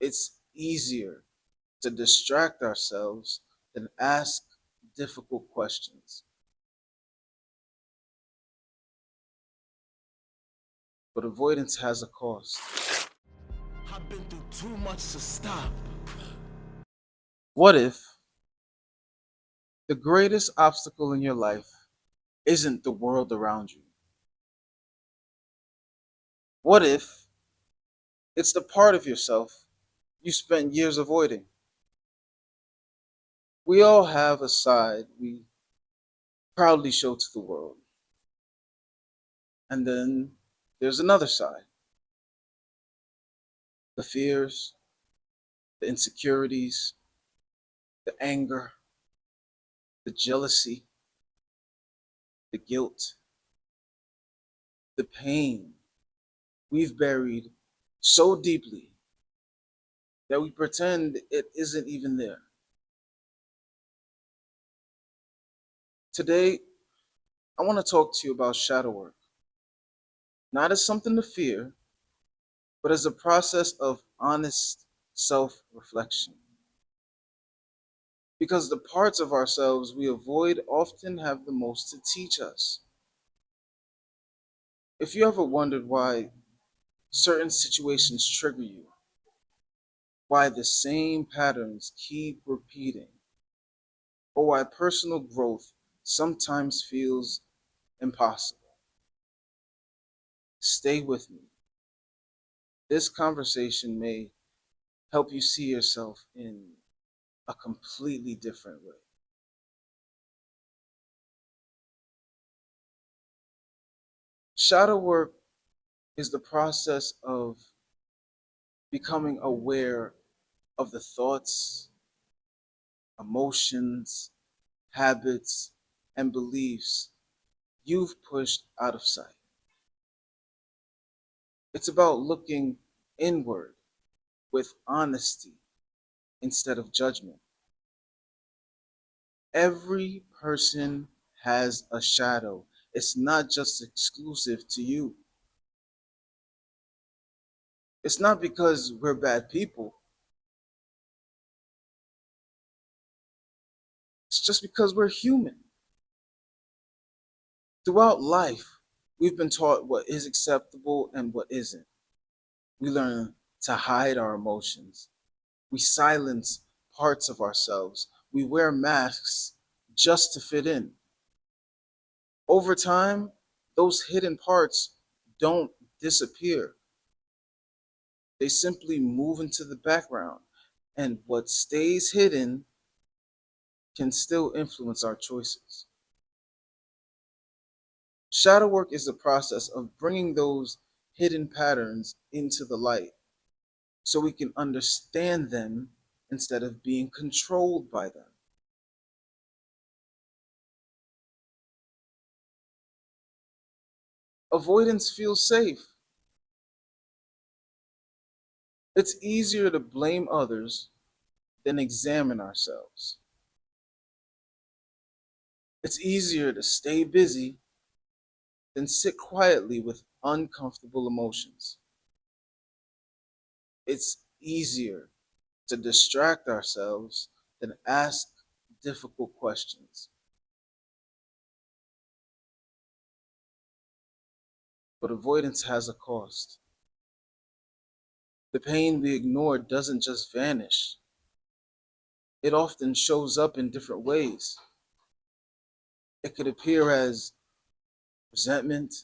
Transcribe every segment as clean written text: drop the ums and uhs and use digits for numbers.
It's easier to distract ourselves than ask difficult questions. But avoidance has a cost. I've been through too much to stop. What if the greatest obstacle in your life isn't the world around you? What if it's the part of yourself you spent years avoiding? We all have a side we proudly show to the world. And then there's another side, the fears, the insecurities, the anger, the jealousy, the guilt, the pain we've buried so deeply that we pretend it isn't even there. Today, I want to talk to you about shadow work, not as something to fear, but as a process of honest self reflection. Because the parts of ourselves we avoid often have the most to teach us. If you ever wondered why certain situations trigger you, why the same patterns keep repeating, or why personal growth sometimes feels impossible, stay with me. This conversation may help you see yourself in a completely different way. Shadow work is the process of becoming aware of the thoughts, emotions, habits, and beliefs you've pushed out of sight. It's about looking inward with honesty instead of judgment. Every person has a shadow. It's not just exclusive to you. It's not because we're bad people. It's just because we're human. Throughout life, we've been taught what is acceptable and what isn't. We learn to hide our emotions. We silence parts of ourselves. We wear masks just to fit in. Over time, those hidden parts don't disappear. They simply move into the background. And what stays hidden can still influence our choices. Shadow work is the process of bringing those hidden patterns into the light so we can understand them instead of being controlled by them. Avoidance feels safe. It's easier to blame others than examine ourselves. It's easier to stay busy than sit quietly with uncomfortable emotions. It's easier to distract ourselves than ask difficult questions. But avoidance has a cost. The pain we ignore doesn't just vanish, it often shows up in different ways. It could appear as resentment,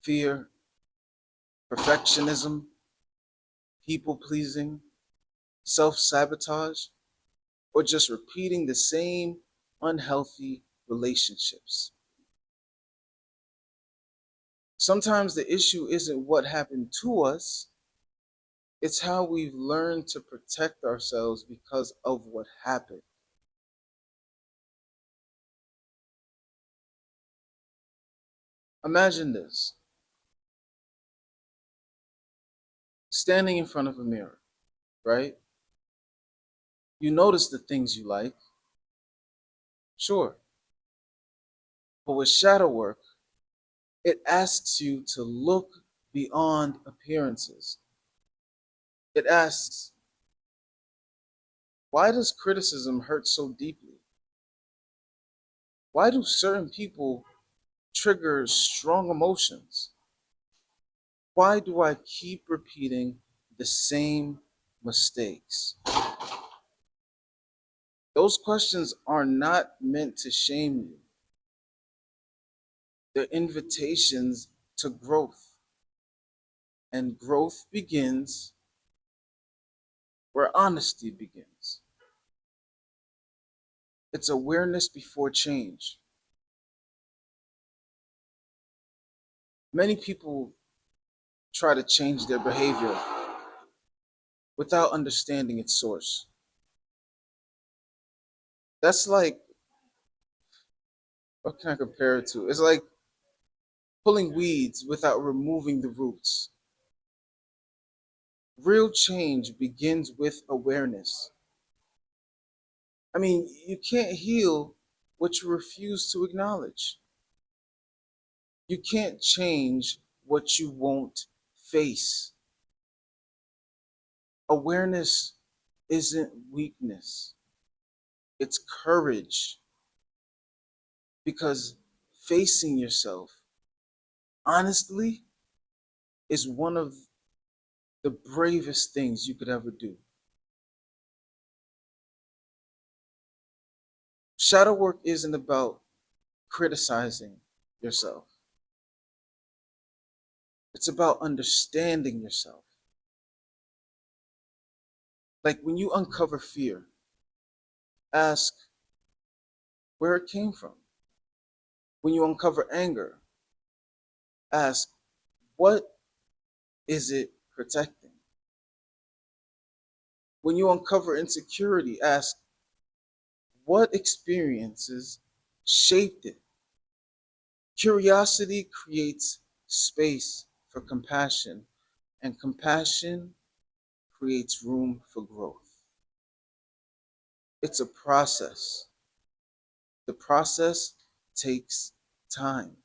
fear, perfectionism, people pleasing, self sabotage, or just repeating the same unhealthy relationships. Sometimes the issue isn't what happened to us, it's how we've learned to protect ourselves because of what happened. Imagine this, standing in front of a mirror, right? You notice the things you like, sure, but with shadow work, it asks you to look beyond appearances. It asks, why does criticism hurt so deeply? Why do certain people trigger strong emotions? Why do I keep repeating the same mistakes? Those questions are not meant to shame you. They're invitations to growth. And growth begins where honesty begins. It's awareness before change. Many people try to change their behavior without understanding its source. That's like, what can I compare it to? It's like pulling weeds without removing the roots. Real change begins with awareness. I mean, you can't heal what you refuse to acknowledge. You can't change what you won't face. Awareness isn't weakness, it's courage. Because facing yourself honestly is one of the bravest things you could ever do. Shadow work isn't about criticizing yourself, it's about understanding yourself. Like when you uncover fear, ask where it came from. When you uncover anger, ask what is it protecting? When you uncover insecurity, ask what experiences shaped it? Curiosity creates space for compassion, and compassion creates room for growth. It's a process. The process takes time.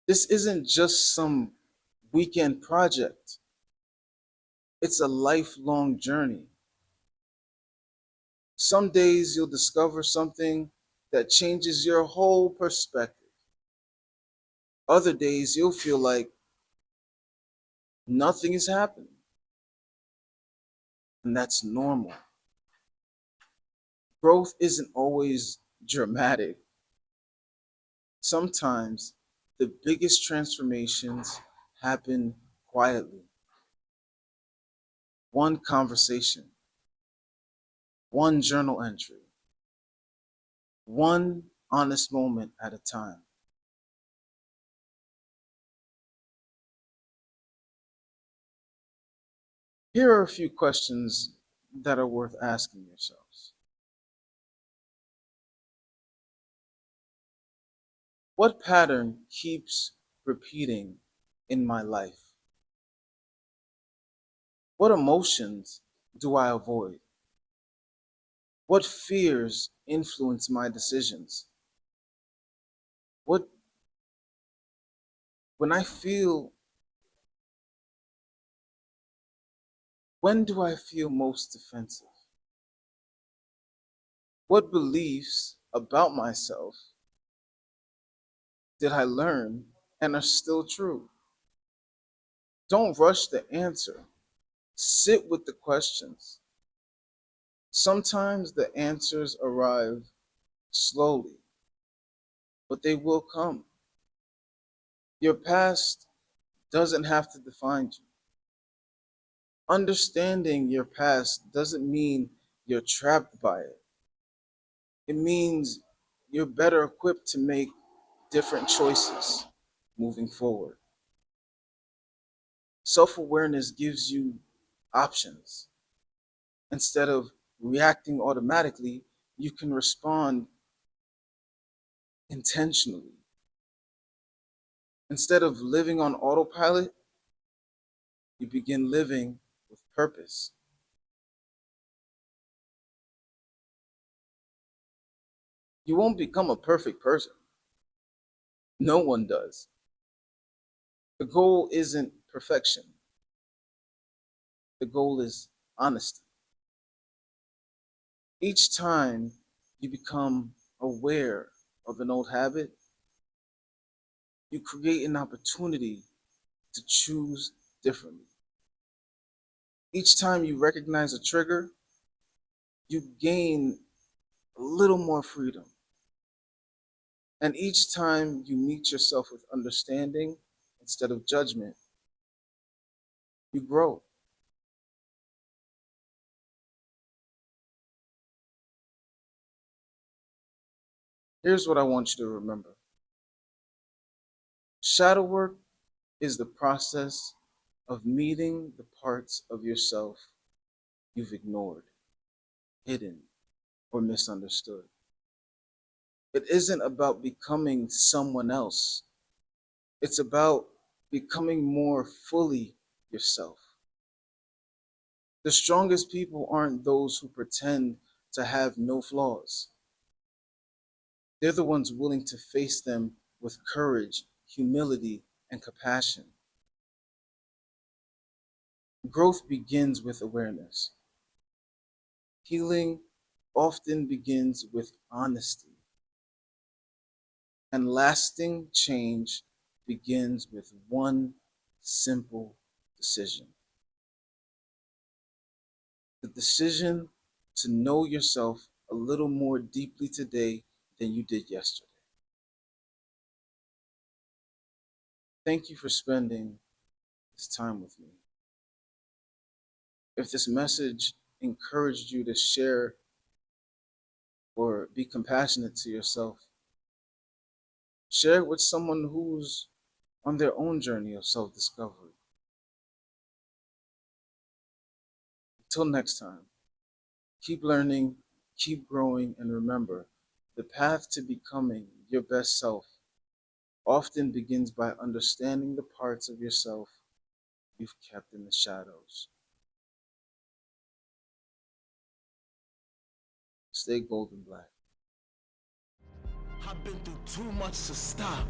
This isn't just some weekend project, it's a lifelong journey. Some days you'll discover something that changes your whole perspective. Other days you'll feel like nothing is happening, and that's normal. Growth isn't always dramatic. Sometimes the biggest transformations happen quietly. One conversation, one journal entry, one honest moment at a time. Here are a few questions that are worth asking yourselves. What pattern keeps repeating in my life? What emotions do I avoid? What fears influence my decisions? What, when I feel, when do I feel most defensive? What beliefs about myself did I learn and are still true? Don't rush the answer. Sit with the questions. Sometimes the answers arrive slowly, but they will come. Your past doesn't have to define you. Understanding your past doesn't mean you're trapped by it. It means you're better equipped to make different choices moving forward. Self awareness gives you options. Instead of reacting automatically, you can respond intentionally. Instead of living on autopilot, you begin living with purpose. You won't become a perfect person. No one does. The goal isn't perfection, The goal is honesty. Each time you become aware of an old habit, you create an opportunity to choose differently. Each time you recognize a trigger, you gain a little more freedom. And each time you meet yourself with understanding instead of judgment, you grow. Here's what I want you to remember. Shadow work is the process of meeting the parts of yourself you've ignored, hidden, or misunderstood. It isn't about becoming someone else. It's about becoming more fully yourself. The strongest people aren't those who pretend to have no flaws. They're the ones willing to face them with courage, humility, and compassion. Growth begins with awareness. Healing often begins with honesty. And lasting change begins with one simple decision: the decision to know yourself a little more deeply today than you did yesterday. Thank you for spending this time with me. If this message encouraged you to share or be compassionate to yourself, share it with someone who's on their own journey of self discovery. Until next time, keep learning, keep growing, and remember the path to becoming your best self often begins by understanding the parts of yourself you've kept in the shadows. Stay golden black. I've been through too much to stop.